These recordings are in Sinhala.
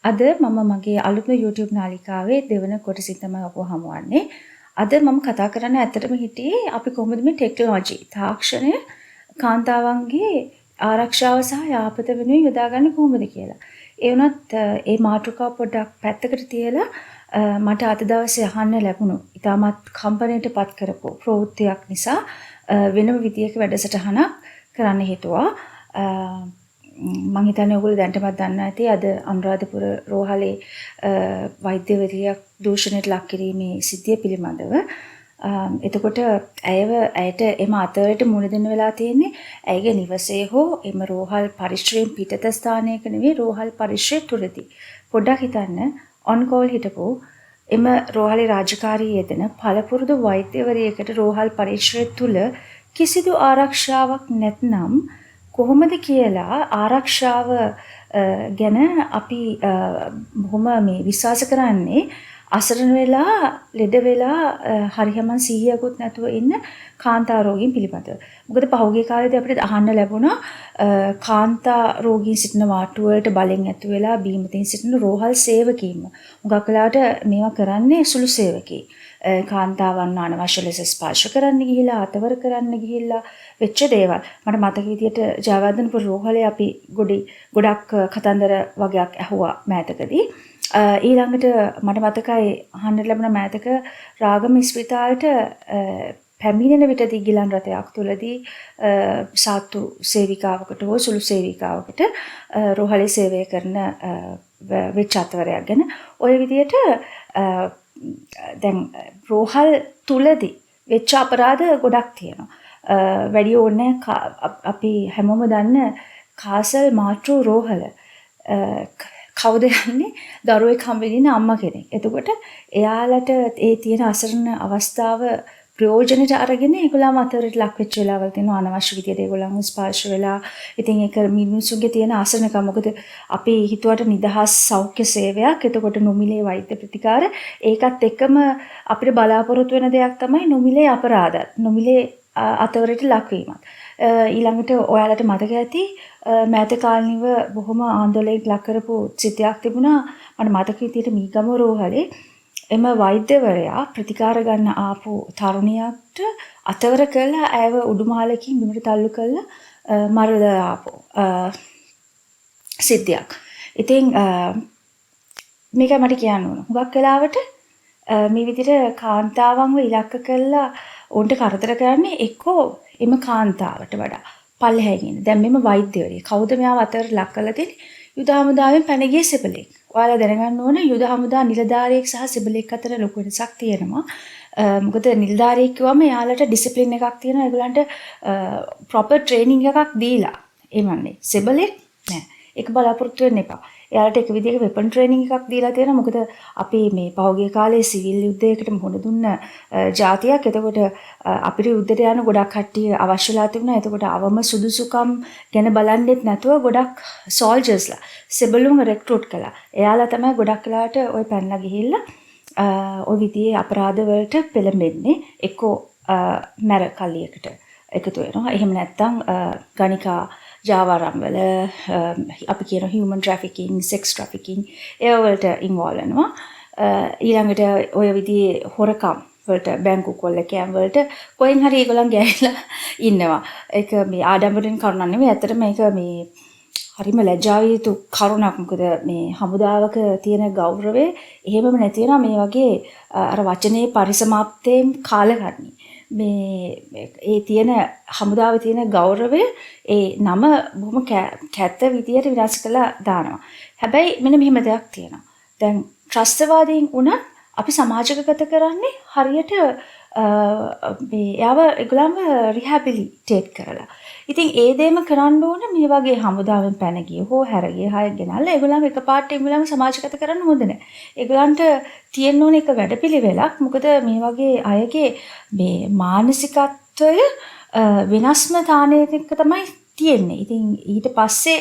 අද මම මගේ අලුත්ම YouTube නාලිකාවේ දෙවන කොටසින් තමයි ඔබ හමුවන්නේ. අද මම කතා කරන්න ඇත්තටම හිටියේ අපි කොහොමද මේ ටෙක්නොලොජි තාක්ෂණය කාන්තාවන්ගේ ආරක්ෂාව සහ යාපත වෙනුවෙන් යොදාගන්නේ කොහොමද කියලා. ඒ වුණත් ඒ මාතෘකාව පොඩ්ඩක් පැත්තකට තියලා මට අද දවසේ අහන්න ලැබුණු ඉතාමත් කම්පණයට පත් කරපු ප්‍රවෘත්තියක් නිසා වෙනම විදියක වැඩසටහනක් කරන්න හිතුවා. මම හිතන්නේ ඔයගොල්ලෝ දැනටමත් දන්නා ඇති අද අනුරාධපුර රෝහලේ වෛද්‍යවරියක් දූෂණයට ලක් කිරීමේ සිද්ධිය පිළිබඳව. එතකොට ඇයට එම අතරට මුහුණ දෙන්න වෙලා තියෙන්නේ ඇයගේ නිවසේ හෝ එම රෝහල් පරිශ්‍රයෙන් පිටත ස්ථානයක නෙවෙයි රෝහල් පරිශ්‍රය තුලදී. පොඩ්ඩක් හිතන්න ඔන් කෝල් හිටපු එම රෝහලේ රාජකාරී යෙදෙන පළපුරුදු වෛද්‍යවරියකට රෝහල් පරිශ්‍රය තුල කිසිදු ආරක්ෂාවක් නැත්නම් කොහොමද කියලා ආරක්ෂාව ගැන අපි බොහොම මේ විශ්වාස කරන්නේ අසරණ වෙලා ලෙඩ වෙලා හරියමන් සිහියකුත් නැතුව ඉන්න කාන්තා රෝගීන් පිළිබඳව. මොකද පහුගිය කාලේදී අපිට අහන්න ලැබුණා කාන්තා රෝගීන් සිටින වාට්ටු වලට බලෙන් ඇතු වෙලා බීමතින් සිටින රෝහල් සේවකීන්ම. හුඟක් වෙලාවට මේවා කරන්නේ සුළු සේවකී. කාන්තාවන් අනවශ්‍ය ලෙස ස්පර්ශ කරන්න ගිහිලා අතවර කරන්න ගිහිල්ලා වෙච්ච දේවල්. මට මතක විදියට ජයවර්ධනපුර රෝහලේ අපි ගොඩක් කතන්දර වගේක් ඇහුවා මෑතකදී. ඊළඟට මට මතකයි අහන්න ලැබුණ මෑතක රාගම ස්පිතාලට පැමිණෙන විටදී ගිලන් රථයක් තුලදී සාත්තු සේවිකාවකට හෝ සුළු සේවිකාවකට රෝහලේ සේවය කරන වෙච්ච අතවරයක් ගැන ওই විදියට දැන් රෝහල් තුලදී වෙච්ච අපරාධ ගොඩක් තියෙනවා. වැඩි ඕනේ අපි හැමෝම දන්න කාසල් මාතෘ රෝහල කවුද යන්නේ දරුවෙක් හම්බෙන්න අම්මා කෙනෙක්. එතකොට එයාලට ඒ තියෙන අසරණ අවස්ථාව ප්‍රයෝජනෙට අරගෙන ඒගොල්ලන්ව අතරට ලක් වෙච්ච වෙලාවල් තියෙනවා අනවශ්‍ය විදියට ඒගොල්ලන්ව ස්පර්ශ වෙලා. ඉතින් ඒක මිනිස්සුන්ගේ තියෙන අසරණකම. මොකද අපි හිතුවට නිදහස් සෞඛ්‍ය සේවයක්. එතකොට නොමිලේ වෛද්‍ය ප්‍රතිකාර ඒකත් එක්කම අපිට බලාපොරොත්තු වෙන දෙයක් තමයි නොමිලේ අපරාධත්. නොමිලේ අතවරට ලක්වීමත්. ඊළඟට ඔයාලට මතක ඇති මෑත කාලනිව බොහොම ආందోලනයක් ලක් කරපු සිද්ධියක් තිබුණා. මට මතක විදියට මීගම රෝහලේ එම වෛද්‍යවරයා ප්‍රතිකාර ගන්න ආපු තරුණියට අතවර කළා ඇයව උඩුමහලකින් බිමට තල්ලු කළා මරලා ආපු සිද්ධියක්. ඉතින් මේක මට කියන්න ඕන. හුඟක් වෙලාවට මේ විදිහට කාන්තාවන්ව ඉලක්ක කළා උන්ට කරදර කරන්නේ එක්කෝ එම කාන්තාවට වඩා පල්ලෙහැගෙන. දැන් මෙම වෛද්‍යවරිය කවුද මෙයාව අතවර ලක් කරලා තියෙන්නේ? යුද හමුදාවෙන් පැන ගිය සිබලෙක්. ඔයාලා දැනගන්න ඕනේ යුද හමුදා නිලධාරියෙක් සහ සිබලෙක් අතර ලොකු වෙනසක් තියෙනවා. මොකද නිලධාරියෙක් කිව්වම එයාලට ඩිසිප්ලින් එකක් තියෙනවා. ඒගොල්ලන්ට ප්‍රොපර් ට්‍රේනින්ග් එකක් දීලා එමන්නේ. සිබලෙක් නෑ. ඒක බලාපොරොත්තු වෙන්න එපා. එයාලට එක විදිහක වෙපන් ට්‍රේනින්ග් එකක් දීලා තියෙනවා. මොකද අපි මේ පහුගිය කාලේ සිවිල් යුද්ධයකට මුහුණ දුන්න ජාතියක්. එතකොට අපිට යුද්ධයට යන ගොඩක් කට්ටිය අවශ්‍යලා තිබුණා. එතකොට අවම සුදුසුකම් ගැන බලන්නෙත් නැතුව ගොඩක් සෝල්ජර්ස්ලා සිබලුන් රෙක්රූට් කළා. එයාලා තමයි ගොඩක් වෙලාවට ওই පැනලා ගිහිල්ලා ওই විදිහේ අපරාධ වලට පෙළඹෙන්නේ. එක්කෝ මැර කල්ලියකට එකතු වෙනවා. එහෙම නැත්නම් ගණිකා ජාවාරම් වල අපි කියන human trafficking, sex trafficking ඒ වලට ඉන්වෝල්ව් වෙනවා. ඊළඟට ඔය විදිහේ හොරකම් වලට බැංකු කොල්ල කෑම් වලට කොහෙන් හරි ඒගොල්ලන් ගෑවිලා ඉන්නවා. ඒක මේ ආඩම්බරෙන් කරුණක් නෙමෙයි. ඇත්තටම මේක මේ හරිම ලැජ්ජාව යුතු කරුණක්. මොකද මේ හමුදාවක තියෙන ගෞරවය එහෙමම නැති වෙනවා මේ වගේ අර වචනේ පරිසමාප්තයෙන් කාලකන්ණි. මේ ඒ තියෙන හමුදාවේ තියෙන ගෞරවය ඒ නම බොහොම කැත විදියට විනාශ කළා දානවා. හැබැයි මෙන්න මෙහෙම දෙයක් තියෙනවා. දැන් ත්‍රස්තවාදීන් උනත් අපි සමාජගත කරන්නේ හරියට මේ යාව ඒගොල්ලන්ව රිහැබිලිටේට් කරලා. ඉතින් ඒ දෙයම කරන්න ඕන මේ වගේ හමුදාවෙන් පැන ගිය හෝ හැරගිය හය ගෙනල්ලා ඒගොල්ලන්ව එකපාරට එමුලම සමාජගත කරන්න හොඳ නැහැ. ඒගොල්ලන්ට තියෙන්න ඕන එක වැඩපිළිවෙලක්. මොකද මේ වගේ අයගේ මේ මානසිකත්වය වෙනස්ම තාණයක තමයි තියෙන්නේ. ඉතින් ඊට පස්සේ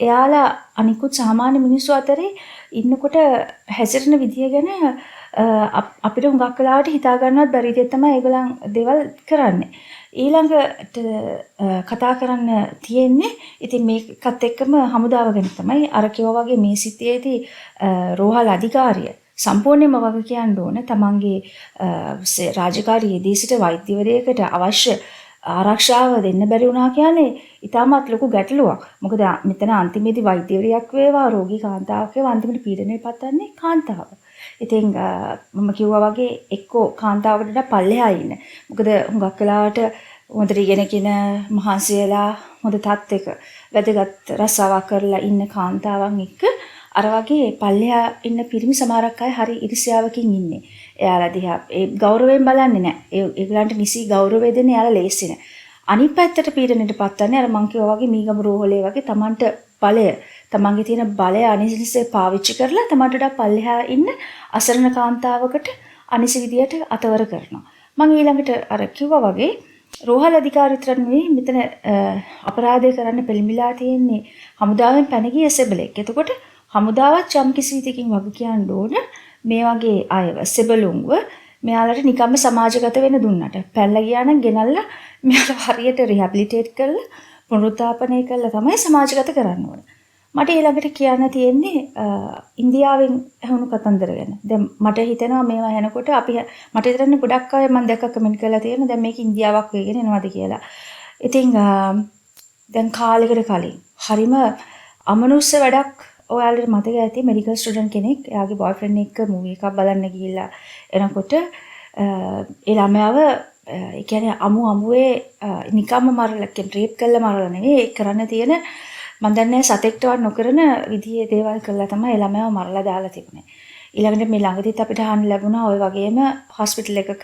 එයාලා අනිකුත් සාමාන්‍ය මිනිස්සු අතරේ ඉන්නකොට හැසිරෙන විදිය ගැන අපිට හුඟක් වෙලාවට හිතා ගන්නවත් බැරි විදිහට තමයි ඒගොල්ලන් දේවල් කරන්නේ. ඊළඟට කතා කරන්න තියෙන්නේ ඉතින් මේකත් එක්කම හමුදාව ගැන තමයි අර කිව්වා වගේ මේ සිටියේදී රෝහල් අධිකාරිය සම්පූර්ණයෙන්ම වග කියන්න ඕන තමන්ගේ රාජකාරී යෙදී සිට වෛද්‍යවරයෙකුට අවශ්‍ය ආරක්ෂාව දෙන්න බැරි වුණා කියන්නේ ඉතාමත් ලොකු ගැටලුවක්. මොකද මෙතන අන්තිමේදී වෛද්‍යවරියක් වේවා රෝගී කාන්තාවක් වේවා අන්තිමට පීඩනයට පත්වන්නේ කාන්තාව. ඉතින් මම කිව්වා වගේ එක්කෝ කාන්තාවකට වඩා පල්ලෙහා ඉන්න. මොකද හුඟක් වෙලාවට හොඳට ඉගෙනගෙන මහන්සි වෙලා හොඳ තත්ත්වයක වැදගත් රස්සාවක් කරලා ඉන්න කාන්තාවන් එක්ක අර වගේ පල්ලෙහා ඉන්න පිරිමි සමහරක් අය හරි ඉරිසියාවකින් ඉන්නේ. එයාලා දිහා ඒ ගෞරවයෙන් බලන්නේ නැහැ. ඒගොල්ලන්ට නිසි ගෞරවය දෙන්න එයාලා ලේසි නැහැ. අනිත් පැත්තට පීඩනයට පත්වන්නේ අර මං කිව්වා වගේ මීගම රෝහලේ වගේ Tamanට බලය තමන්ගේ තියෙන බලය අනිසිසේ පාවිච්චි කරලා තමන්ට වඩා පල්ලෙහා ඉන්න අසරණ කාන්තාවකට අනිසි විදියට අතවර කරනවා. මම ඊළඟට අර කිව්වා වගේ රෝහල් අධිකාරියතර නෙවෙයි මෙතන අපරාධය කරන්න පෙළඹිලා තියෙන්නේ හමුදාවෙන් පැන ගිය සෙබලෙක්. එතකොට හමුදාවත් යම් කිසි විදිහකින් වග කියන්න ඕන මේ වගේ අයව සෙබළුන්ව මෙයාලට නිකම්ම සමාජගත වෙන්න දුන්නට පැනලා ගියා නම් ගෙනල්ලා මෙයාලා හරියට රිහැබිලිටේට් කරලා පුනරුත්ථාපනය කරලා තමයි සමාජගත කරන්න ඕන. මට ඊළඟට කියන්න තියෙන්නේ ඉන්දියාවෙන් ඇහුණු කතන්දර ගැන. දැන් මට හිතෙනවා මේවා ඇහෙනකොට මට හිතන්නේ ගොඩක් අය මම දැක්ක කමෙන්ට් කරලා තියෙනවා දැන් මේක ඉන්දියාවක් වෙගෙන එනවාද කියලා. ඉතින් දැන් කාලෙකට කලින් හරිම අමනුෂ්‍ය වැඩක් ඔයාලට මතක ඇති මෙඩිකල් ස්ටුඩන්ට් කෙනෙක් එයාගේ බොයිෆ්‍රෙන්ඩ් එක්ක මූවි එකක් බලන්න ගිහිල්ලා එනකොට ඒ ළමයාව ඒ කියන්නේ අමුවේ නිකම්ම මරලා රේප් කරලා මරලා නෙවෙයි කරන්න තියෙන මම දන්නේ සතෙක්ටවත් නොකරන විදිහේ දේවල් කළා තමයි ළමයාව මරලා දාලා තිබුණේ. ඊළඟට මේ ළඟදිත් අපිට අහන්න ලැබුණා ওই වගේම හොස්පිටල් එකක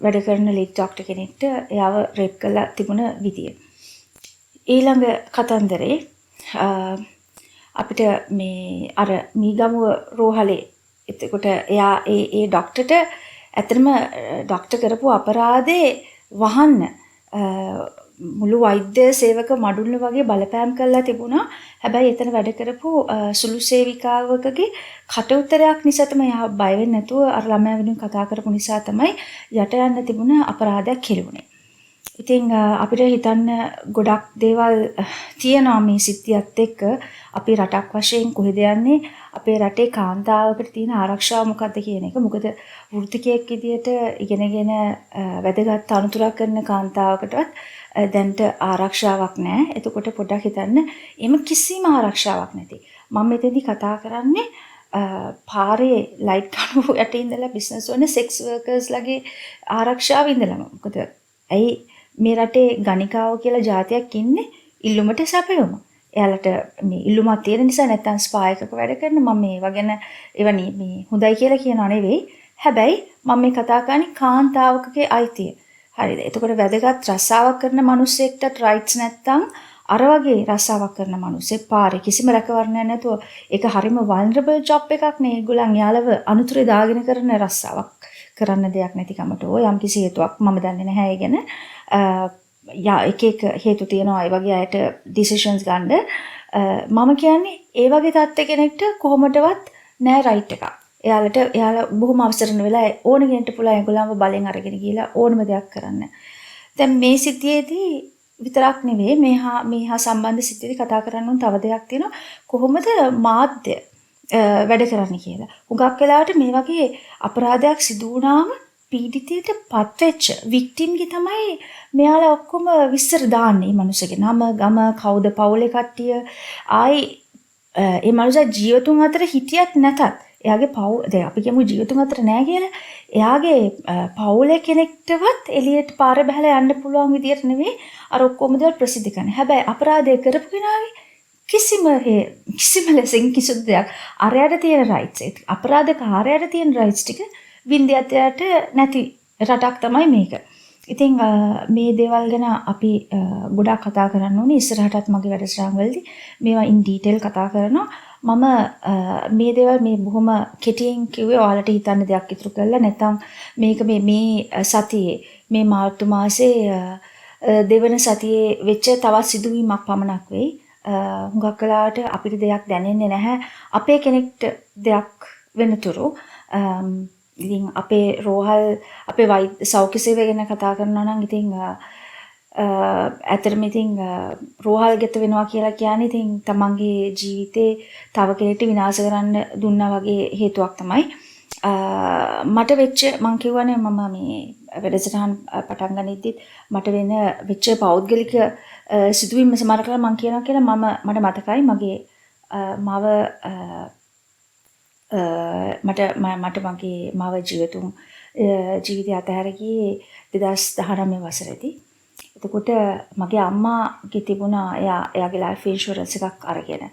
වැඩ කරන ලීඩ් ડોක්ටර් කෙනෙක්ට එයාව රේප් කරලා තිබුණ විදිය. ඊළඟ කතන්දරේ අපිට මේ අර මීගමුව රෝහලේ එතකොට එයා ඒ ડોක්ටර්ට ඇත්තටම ડોක්ටර් කරපු අපරාධේ වහන්න මුළු වෛද්‍ය සේවක මඩුල්ල වගේ බලපෑම් කරලා තිබුණා. හැබැයි එතන වැඩ කරපු සුළු සේවිකාවකගේ කට උතරයක් නිසා තමයි එයා බය වෙන්නේ නැතුව අර ළමයා වෙනුවෙන් කතා කරපු නිසා තමයි යට යන්න තිබුණ අපරාධයක් කෙරුණේ. ඉතින් අපිට හිතන්න ගොඩක් දේවල් තියෙනවා මේ සිද්ධියත් එක්ක අපි රටක් වශයෙන් කොහෙද යන්නේ අපේ රටේ කාන්තාවකට තියෙන ආරක්ෂාව මොකක්ද කියන එක. මොකද වෘත්තිකයෙක් විදියට ඉගෙනගෙන වැදගත් අනුතරක් කරන කාන්තාවකටවත් දැන්ට ආරක්ෂාවක් නැහැ. එතකොට පොඩ්ඩක් හිතන්න එම කිසිම ආරක්ෂාවක් නැති. මම මෙතෙන්දි කතා කරන්නේ පාරේ ලයිට් කණු යට ඉඳලා බිස්නස් වන සෙක්ස් වර්කර්ස්ලාගේ ආරක්ෂාව ඉඳලම. මොකද ඇයි මේ රටේ ගණිකාව කියලා જાතියක් ඉන්නේ ඉල්ලුමට සැපයුම. එයාලට මේ ඉල්ලුමක් තියෙන නිසා නැත්තම් ස්පා එකක වැඩ කරන මම මේවා ගැන එවනි මේ හොඳයි කියලා කියනව නෙවෙයි. හැබැයි මම මේ කතා කරන්නේ කාන්තාවකගේ අයිතිය. හරිද? එතකොට වැදගත් රස්සාවක් කරන මිනිස්සෙක්ට රයිට්ස් නැත්තම් අර වගේ රස්සාවක් කරන මිනිස්සෙක් පාරේ කිසිම රැකවරණයක් නැතුව ඒක හරිම වල්නරබල් ජොබ් එකක් නේ. ඒගොල්ලන් යාලව අනුතරේ දාගෙන කරන රස්සාවක් කරන්න දෙයක් නැතිකමට යම් කිසි හේතුවක් මම දන්නේ නැහැ ඒ ගැන. එක හේතු තියෙනවා ඒ වගේ අයට ඩිසිෂන්ස් ගන්න. මම කියන්නේ ඒ වගේ තත්ත්ව කෙනෙක්ට කොහොමදවත් නෑ රයිට් එකක්. එයාලා බොහොම අවසරන වෙලා ඕන කෙනෙක්ට පුළුවන් ඒගොල්ලන්ව බලෙන් අරගෙන ගිහලා ඕනම දෙයක් කරන්න. දැන් මේ සිද්ධියේදී විතරක් නෙවෙයි මේහා සම්බන්ධ සිද්ධියේදී කතා කරන්න ඕන තව දෙයක් තියෙනවා. කොහොමද මාධ්‍ය වැඩ කරන්නේ කියලා. හුඟක් වෙලාවට මේ වගේ අපරාධයක් සිදු වුණාම පීඩිතයට පත්වෙච්ච වික්ටිම්ගේ තමයි මෙයාලා ඔක්කොම විස්තර දාන්නේ. මේ මිනිස්සුගේ නම, ගම, කවුද පවුලේ කට්ටිය. ආයි මේ මිනිසා ජීවතුන් අතර හිටියත් නැතත් එයාගේ දැන් අපි කියමු ජීවතුන් අතර නැහැ කියලා. එයාගේ පවුලේ කෙනෙක්ටවත් එළියට පාර බහලා යන්න පුළුවන් විදියට නෙවෙයි අර ඔක්කොම දේවල් ප්‍රසිද්ධ කරන්නේ. හැබැයි අපරාධය කරපු කෙනාගේ කිසිම ලෙසින් කිසිදු දෙයක් අරයට තියෙන රයිට්ස් ඒක අපරාධකාරයට තියෙන රයිට්ස් ටික වින්දියත්යට නැති රටක් තමයි මේක. ඉතින් මේ දේවල් ගැන අපි ගොඩක් කතා කරන්න ඕනේ. ඉස්සරහටත් මගේ වැඩසටහන් වලදී මේවා ඉන් ඩීටේල් කතා කරනවා. මම මේ දේවල් මේ බොහොම කෙටියෙන් කිව්වේ ඔයාලට හිතන්න දෙයක් ඉතුරු කරලා නැත්නම් මේක මේ සතියේ මේ මාර්තු මාසේ දෙවන සතියේ වෙච්ච තවත් සිදුවීමක් පමණක් වෙයි. හුඟක් වෙලාවට අපිට දෙයක් දැනෙන්නේ නැහැ. අපේ කෙනෙක්ට දෙයක් වෙනතුරු ඉතින් අපේ රෝහල් අපේ සෞඛ්‍ය සේවය ගැන කතා කරනවා නම් ඉතින් ඇත්තටම ඉතින් රෝහල් ගත වෙනවා කියලා කියන්නේ ඉතින් තමන්ගේ ජීවිතේ තව කෙනෙක්ට විනාශ කරන්න දුන්නා වගේ හේතුවක් තමයි. මට වෙච්ච මං කියවනේ මම මේ වැඩසටහන් පටන් ගනිද්දිත් මට වෙච්ච පෞද්ගලික සිදුවීම් සමහර කලා මං කියනවා කියලා මට මතකයි මගේ මව මට මගේ මව ජීවිතය අතහැර ගියේ 2019 වසරේදී. එතකොට මගේ අම්මාගේ තිබුණා එයාගේ ලයිෆ් ඉන්ෂුරන්ස් එකක් අරගෙන.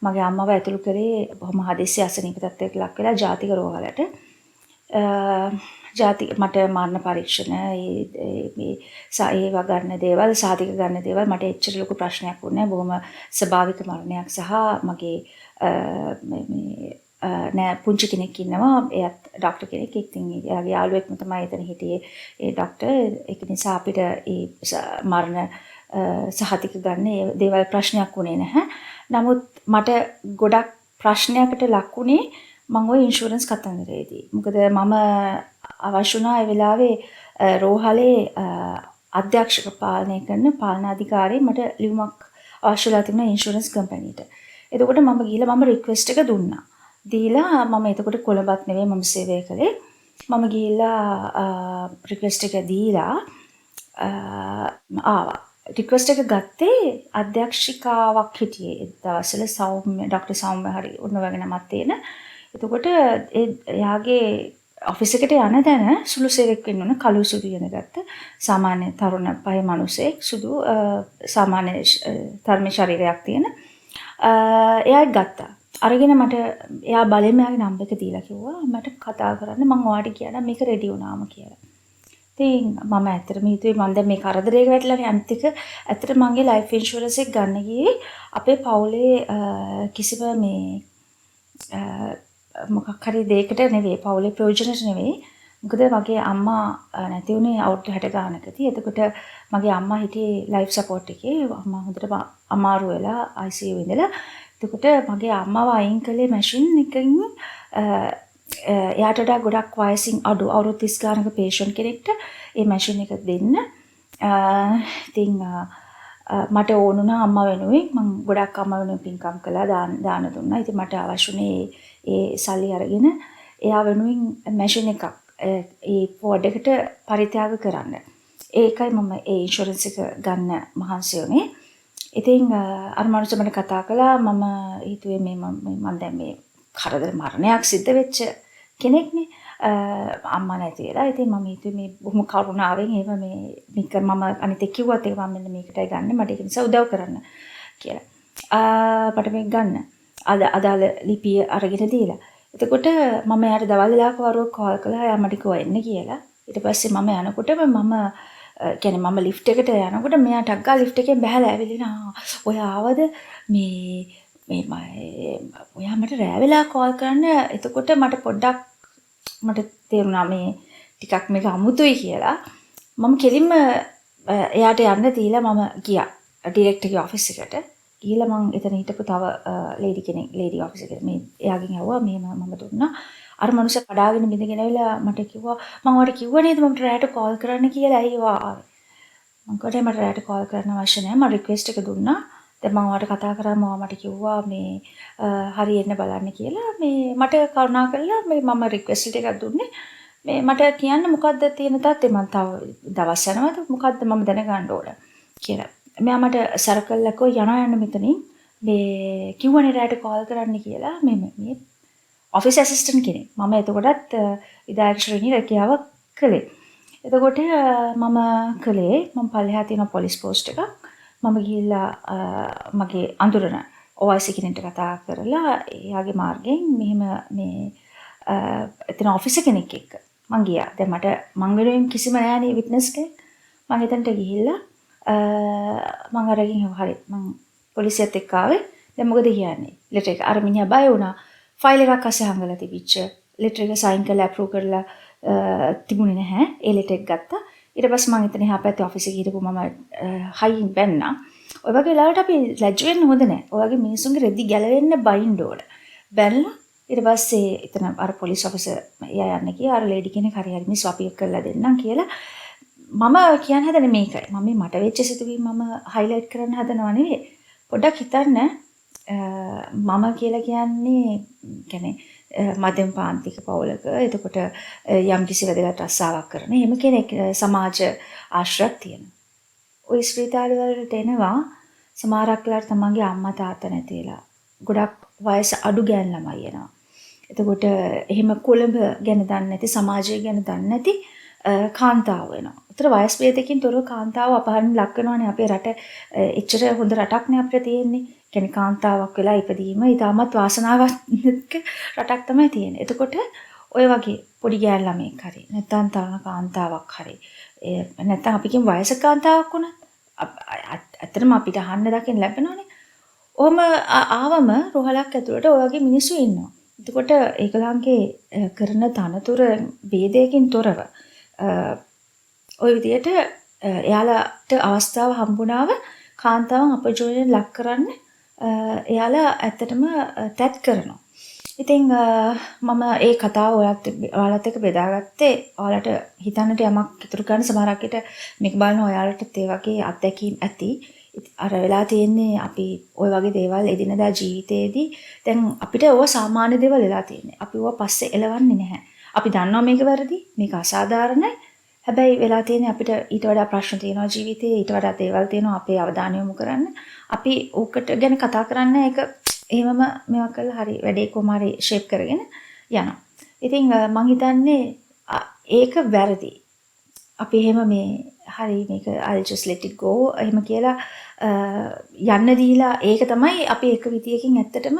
මගේ අම්මව ඇතුළු කරේ බොහොම හදිස්සි අසනීප තත්ත්වයකට ලක් වෙලා ජාතික රෝහලට. මට මරණ පරීක්ෂණ ඒවා ගන්න දේවල් සාධක ගන්න දේවල් මට එච්චර ලොකු ප්‍රශ්නයක් වුණේ නැහැ. බොහොම ස්වභාවික මරණයක් සහ මගේ නෑ පුංචි කෙනෙක් ඉන්නවා. එයාත් ඩොක්ටර් කෙනෙක්. ඉතින් එයාගේ යාළුවෙක්ම තමයි එතන හිටියේ ඒ ඩොක්ටර්. ඒක නිසා අපිට ඒ මරණ සහතික ගන්න ඒ දේවල් ප්‍රශ්නයක් වුණේ නැහැ. නමුත් මට ගොඩක් ප්‍රශ්නයකට ලක් වුණේ මම ওই ඉන්ෂුරන්ස් කතන්දරේදී. මොකද මම අවශ්‍ය වුණා ඒ වෙලාවේ රෝහලේ අධ්‍යක්ෂක පාලනය කරන පාලනාධිකාරිය මට ලියුමක් අවශ්‍යලා තිබුණා ඉන්ෂුරන්ස් කම්පැනිට. එතකොට මම ගිහලා මම රික්වෙස්ට් එක දුන්නා. දීලා මම එතකොට කොළඹත් නෙවෙයි මම සේවය කළේ. මම ගිහිල්ලා රික්වෙස්ට් එක දීලා ආවා. රික්වෙස්ට් එක ගත්තේ අධ්‍යක්ෂිකාවක් හිටියේ දවස්වල ඩොක්ටර් සෞම්‍ය හරි උන්න වගේ නමක් තියෙන. එතකොට එයාගේ ඔෆිස් එකට යන තැන සුළු සේවයක් වෙන්න ඕන කළු සුදු යනගත්ත සාමාන්‍ය තරුණ පය මිනිසෙක් සුදු සාමාන්‍ය ධර්ම ශරීරයක් තියෙන. එයා ගත්තා. අරගෙන මට එයා බලෙන් එයාගේ නම්බර් එක දීලා කිව්වා මට කතා කරන්න මම ඔයාලට කියනවා මේක රෙඩි වුණාම කියලා. ඉතින් මම ඇත්තටම හිතුවේ මම දැන් මේ කරදරයක වැටලානේ අනිත් එක ඇත්තට මගේ ලයිෆ් ඉන්ෂුරන්ස් එක ගන්න ගියේ අපේ පවුලේ කිසිම මේ මොකක් හරි දෙයකට නෙවෙයි පවුලේ ප්‍රයෝජනට නෙවෙයි. මොකද මගේ අම්මා නැති වුණේ අවුරුදු 60 ගානකදී. එතකොට මගේ අම්මා හිටියේ ලයිෆ් සපෝට් එකේ. අම්මා හොඳට අමාරු වෙලා ICU ඉඳලා. එතකොට මගේ අම්මව අයින් කළේ මැෂින් එකකින් එයාට වඩා ගොඩක් වයසින් අඩු අවුරුදු 30 ගානක පේෂන්ට් කෙනෙක්ට මේ මැෂින් එක දෙන්න. ඉතින් මට ඕන වුණා අම්මා වෙනුවෙන් මම ගොඩක් අම්මා වෙනුවෙන් පින්කම් කළා දාන දුන්නා. ඉතින් මට අවශ්‍යුනේ ඒ සල්ලි අරගෙන එයා වෙනුවෙන් මැෂින් එකක් ඒ පොඩ් එකට පරිත්‍යාග කරන්න. ඒකයි මම ඒ ඉන්ෂුරන්ස් එක ගන්න මහන්සි වුණේ. ඉතින් අර මනුස්සය මට කතා කළා මම හිතුවේ මම දැන් මේ කරදර මරණයක් සිද්ධ වෙච්ච කෙනෙක්නේ අම්මා නැති වෙලා. ඉතින් මම හිතුවේ මේ බොහොම කරුණාවෙන් ඒව මේක මම අනිත් එක්ක කිව්වත් ඒක මම මෙන්න මේකටයි ගන්න මට ඒක නිසා උදව් කරන්න කියලා. මට මේක ගන්න. අදාළ ලිපිය අරගෙන දීලා. එතකොට මම යාට දවල් වෙලාවක වරුවක් කෝල් කළා. එයා මට කිව්වා එන්න කියලා. ඊට පස්සේ මම යනකොටම කියන්නේ මම ලිෆ්ට් එකට යනකොට මෙයා ටක් ගාලා ලිෆ්ට් එකෙන් බහලා ඇවිලිනා ඔයා ආවද මේ ඔයා මට රෑ වෙලා කෝල් කරන්න. එතකොට මට පොඩ්ඩක් මට තේරුණා මේ ටිකක් මේක අමුතුයි කියලා. මම කෙලින්ම එයාට යන්න දීලා මම ගියා ඩිරෙක්ටර්ගේ ඔෆිස් එකට. ගිහලා මම එතන හිටපු තව ලේඩි ඔෆිස් එකට මේ එයාගෙන් ඇහුවා මේ මම දුන්නා. අර මනුස්සයා කඩාගෙන බින්දගෙන ඇවිල්ලා මට කිව්වා මම ඔයාලට කිව්වා නේද මම රෑට කෝල් කරන්න කියලා. ඇයි ඔයා ආවේ? මම කිව්වා මට රෑට කෝල් කරන්න අවශ්‍ය නැහැ. මම රික්වෙස්ට් එක දුන්නා. දැන් මම ඔයාලට කතා කරාම ඔයා මට කිව්වා මේ හරි එන්න බලන්න කියලා. මේ මට කරුණා කරලා මම රික්වෙස්ට් එකක් දුන්නේ. මේ මට කියන්න මොකද්ද තියෙන තත්ත්වය මම තව දවස් යනවාද මොකද්ද මම දැනගන්න ඕන කියලා. මෙයා මට සර්කල් එකෝ යන්න මෙතනින් මේ කිව්වනේ රෑට කෝල් කරන්න කියලා. මේ ඔෆිස් ඇසිස්ටන්ට් කෙනෙක්. මම එතකොටත් විදායක ශ්‍රේණියේ රැකියාවක් කළේ. එතකොට මම පල්ලෙහා තියෙන පොලිස් පෝස්ට් එකක් මම ගිහිල්ලා මගේ අඳුරන OIC කෙනෙක්ට කතා කරලා එයාගේ මාර්ගයෙන් මෙහෙම මේ එතන ඔෆිස් කෙනෙක් එක්ක මං ගියා. දැන් මම වෙනුවෙන් කිසිම නෑනේ විට්නස් කෙනෙක්. මම එතනට ගිහිල්ලා මං අරගෙන හරි මං පොලිසියත් එක්ක ආවේ. දැන් මොකද කියන්නේ? ලෙටර් එක අර මිනිහා බය වුණා. ෆයිල් එකක් අස්සේ හංගලා තිබිච්ච ලෙටර් එක සයින් කරලා අප්‍රූව් කරලා තිබුණේ නැහැ. ඒ ලෙටර් එක ගත්තා. ඊට පස්සේ මම එතන එහා පැත්තේ ඔෆිස් එකේ හිටපු මම හයින් බැන්නා. ඔය වගේ වෙලාවට අපි ලැජ්ජ වෙන්න හොඳ නැහැ. ඔය වගේ මිනිස්සුන්ගේ රෙදි ගැලවෙන්න බයින්න ඕන. බැලලා ඊට පස්සේ එතන අර පොලිස් ඔෆිසර් එයා යන්න ගියා. අර ලේඩි කෙනෙක් හරි හරි මිස් අපි එක් කරලා දෙන්නම් කියලා. මම කියන්න හදන්නේ මේකයි. මම මේ මට වෙච්ච සිතුවීම මම හයිලයිට් කරන්න හදනව නෙවෙයි. පොඩ්ඩක් හිතන්න මම කියලා කියන්නේ මධ්‍යම පාන්තික පවුලක එතකොට යම් කිසි වැදගත් රස්සාවක් කරන එහෙම කෙනෙක් සමාජ ආශ්‍රයක් තියෙන. ওই ස්පීතාල වලට එනවා සමහරක් වෙලාවට තමන්ගේ අම්මා තාත්තා නැතිලා. ගොඩක් වයස අඩු ගෑන් ළමයි එනවා. එතකොට එහෙම කොළඹ ගැන දන්නේ නැති සමාජය ගැන දන්නේ නැති කාන්තාව වෙනවා. උතර වයස් භේදකින් තොරව කාන්තාව අපහරණ ලක් වෙනවානේ අපේ රට එච්චර හොඳ රටක් නේ අපිට තියෙන්නේ. කියන්නේ කාන්තාවක් වෙලා ඉපදීම ඊටමත් වාසනාවක් රටක් තමයි තියෙන්නේ. එතකොට ඔය වගේ පොඩි ගෑන් ළමෙක් හරි නැත්නම් තරුණ කාන්තාවක් හරි නැත්නම් අපි කියමු වයසක කාන්තාවක් වුණත් ඇත්තටම අපිට අහන්න දකින්න ලැබෙනවනේ. ඔහම ආවම රෝහලක් ඇතුළට ඔය වගේ මිනිස්සු ඉන්නවා. එතකොට ඒගොල්ලන්ගේ කරන තනතුර ભેදයකින් තොරව ওই විදියට එයාලට අවස්ථාව හම්බුණාව කාන්තාවන් අපජෝනයෙන් ලක් කරන්න එයාලා ඇත්තටම තැත් කරනවා. ඉතින් මම ඒ කතාව ඔයාලත් එක්ක බෙදාගත්තේ ඔයාලට හිතන්නට යමක් ඉතුරු ගන්න සමහරකට මේක බලන ඔයාලටත් ඒ වගේ අත්දැකීම් ඇති. අර වෙලා තියෙන්නේ අපි ওই වගේ දේවල් එදිනදා ජීවිතේදී දැන් අපිට ඕවා සාමාන්‍ය දේවල් වෙලා තියෙන්නේ. අපි ඕවා පස්සේ එලවන්නේ නැහැ. අපි දන්නවා මේක වැරදි, මේක අසාධාරණයි. හැබැයි වෙලා තියෙන්නේ අපිට ඊට වඩා ප්‍රශ්න තියෙනවා ජීවිතේ, ඊට වඩා දේවල් තියෙනවා අපේ අවධානය යොමු කරන්න. අපි ඕකට ගැන කතා කරන්නේ ඒක එහෙමම මේවා කරලා හරි වැඩේ කොහොම හරි ෂේප් කරගෙන යනවා. ඉතින් මං හිතන්නේ ඒක වැරදි. අපි එහෙම මේ හරි මේක I'll just let it go එහෙම කියලා යන්න දීලා ඒක තමයි අපි එක විදියකින් ඇත්තටම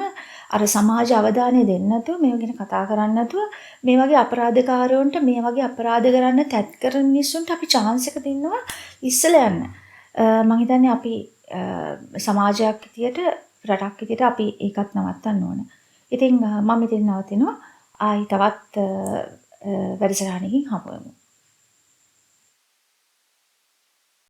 අර සමාජ අවධානය දෙන්න නැතුව මේව ගැන කතා කරන්න නැතුව මේ වගේ අපරාධකාරයන්ට මේ වගේ අපරාධ කරන්න තැත් කරන මිනිස්සුන්ට අපි chance එක දෙන්නවා ඉස්සලා යන්න. මම හිතන්නේ අපි සමාජයක් විදියට රටක් විදියට අපි ඒකත් නවත්තන්න ඕන. ඉතින් මම ඉතින් නවතිනවා. ආයි තවත් වැඩසටහනකින් හමු වෙමු.